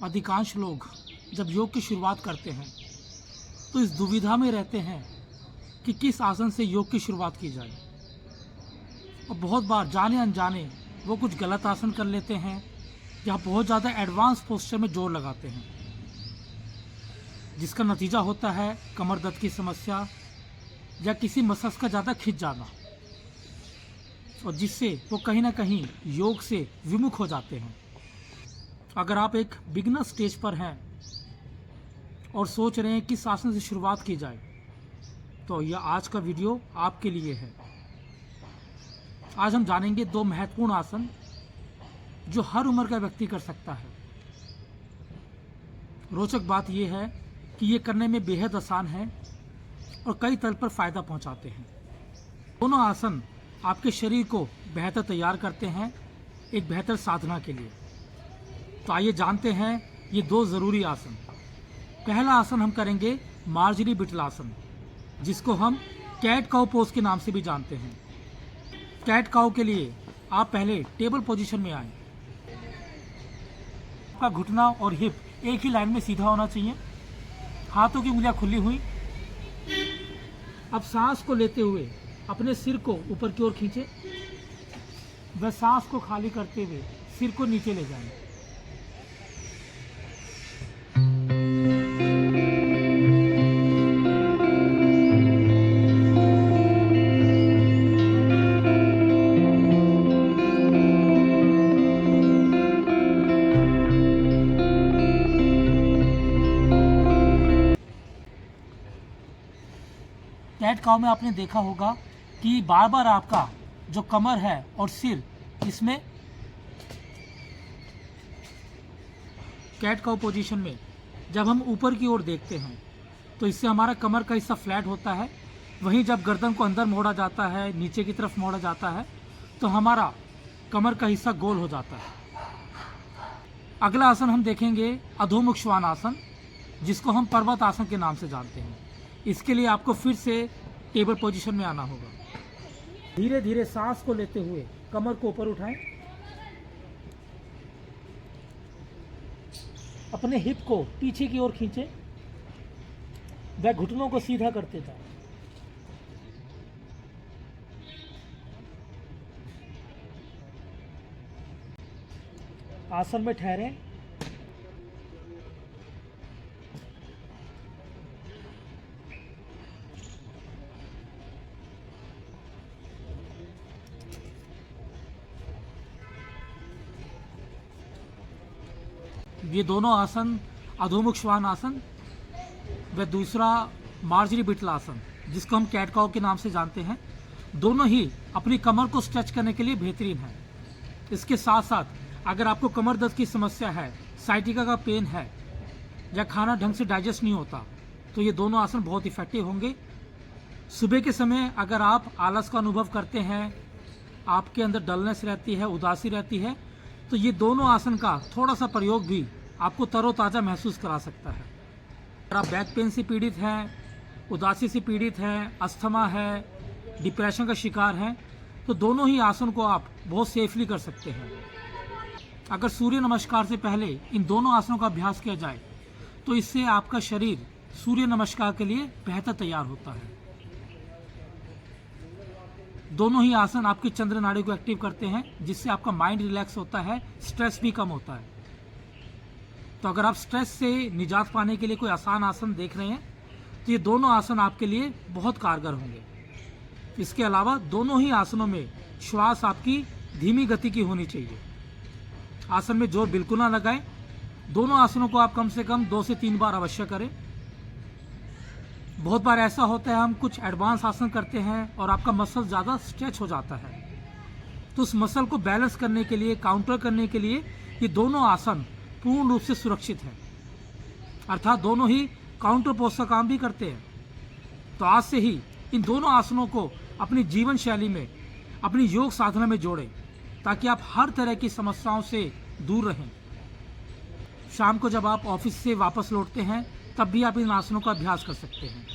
अधिकांश लोग जब योग की शुरुआत करते हैं तो इस दुविधा में रहते हैं कि किस आसन से योग की शुरुआत की जाए, और बहुत बार जाने अनजाने वो कुछ गलत आसन कर लेते हैं या बहुत ज़्यादा एडवांस पोस्चर में जोर लगाते हैं, जिसका नतीजा होता है कमर दर्द की समस्या या किसी मसल्स का ज़्यादा खिंच जाना, और जिससे वो कहीं ना कहीं योग से विमुख हो जाते हैं। अगर आप एक बिगिनर स्टेज पर हैं और सोच रहे हैं किस आसन से शुरुआत की जाए, तो यह आज का वीडियो आपके लिए है। आज हम जानेंगे 2 महत्वपूर्ण आसन जो हर उम्र का व्यक्ति कर सकता है। रोचक बात यह है कि ये करने में बेहद आसान है और कई तरह पर फायदा पहुंचाते हैं। दोनों आसन आपके शरीर को बेहतर तैयार करते हैं एक बेहतर साधना के लिए। तो आइए जानते हैं ये 2 ज़रूरी आसन। पहला आसन हम करेंगे मार्जरी बिटल आसन, जिसको हम कैट काउ पोज के नाम से भी जानते हैं। कैट काउ के लिए आप पहले टेबल पोजीशन में आएं। आपका घुटना और हिप एक ही लाइन में सीधा होना चाहिए, हाथों की उंगलियां खुली हुई। अब सांस को लेते हुए अपने सिर को ऊपर की ओर खींचें, व सांस को खाली करते हुए सिर को नीचे ले जाएं। कैट काउ में आपने देखा होगा कि बार बार आपका जो कमर है और सिर, इसमें कैट काउ पोजीशन में जब हम ऊपर की ओर देखते हैं तो इससे हमारा कमर का हिस्सा फ्लैट होता है। वहीं जब गर्दन को अंदर मोड़ा जाता है, नीचे की तरफ मोड़ा जाता है, तो हमारा कमर का हिस्सा गोल हो जाता है। अगला आसन हम देखेंगे अधोमुख श्वान आसन, जिसको हम पर्वत आसन के नाम से जानते हैं। इसके लिए आपको फिर से टेबल पोजीशन में आना होगा। धीरे धीरे सांस को लेते हुए कमर को ऊपर उठाएं, अपने हिप को पीछे की ओर खींचें, व घुटनों को सीधा करते जाएं। आसन में ठहरें। ये दोनों आसन, अधोमुख श्वान आसन व दूसरा मार्जरी बिटल आसन, जिसको हम कैट काउ के नाम से जानते हैं, दोनों ही अपनी कमर को स्ट्रेच करने के लिए बेहतरीन है। इसके साथ साथ अगर आपको कमर दर्द की समस्या है, साइटिका का पेन है या खाना ढंग से डाइजेस्ट नहीं होता, तो ये दोनों आसन बहुत इफेक्टिव होंगे। सुबह के समय अगर आप आलस का अनुभव करते हैं, आपके अंदर डलनेस रहती है, उदासी रहती है, तो ये दोनों आसन का थोड़ा सा प्रयोग भी आपको तरोताज़ा महसूस करा सकता है। अगर आप बैक पेन से पीड़ित हैं, उदासी से पीड़ित हैं, अस्थमा है, डिप्रेशन का शिकार हैं, तो दोनों ही आसन को आप बहुत सेफली कर सकते हैं। अगर सूर्य नमस्कार से पहले इन दोनों आसनों का अभ्यास किया जाए तो इससे आपका शरीर सूर्य नमस्कार के लिए बेहतर तैयार होता है। दोनों ही आसन आपकी चंद्र नाड़ी को एक्टिव करते हैं, जिससे आपका माइंड रिलैक्स होता है, स्ट्रेस भी कम होता है। तो अगर आप स्ट्रेस से निजात पाने के लिए कोई आसान आसन देख रहे हैं तो ये दोनों आसन आपके लिए बहुत कारगर होंगे। इसके अलावा दोनों ही आसनों में श्वास आपकी धीमी गति की होनी चाहिए। आसन में जोर बिल्कुल ना लगाएं। दोनों आसनों को आप कम से कम 2 से 3 बार अवश्य करें। बहुत बार ऐसा होता है हम कुछ एडवांस आसन करते हैं और आपका मसल ज़्यादा स्ट्रेच हो जाता है, तो उस मसल को बैलेंस करने के लिए, काउंटर करने के लिए ये दोनों आसन पूर्ण रूप से सुरक्षित है, अर्थात दोनों ही काउंटर पोज का काम भी करते हैं। तो आज से ही इन दोनों आसनों को अपनी जीवन शैली में, अपनी योग साधना में जोड़ें, ताकि आप हर तरह की समस्याओं से दूर रहें। शाम को जब आप ऑफिस से वापस लौटते हैं तब भी आप इन आसनों का अभ्यास कर सकते हैं।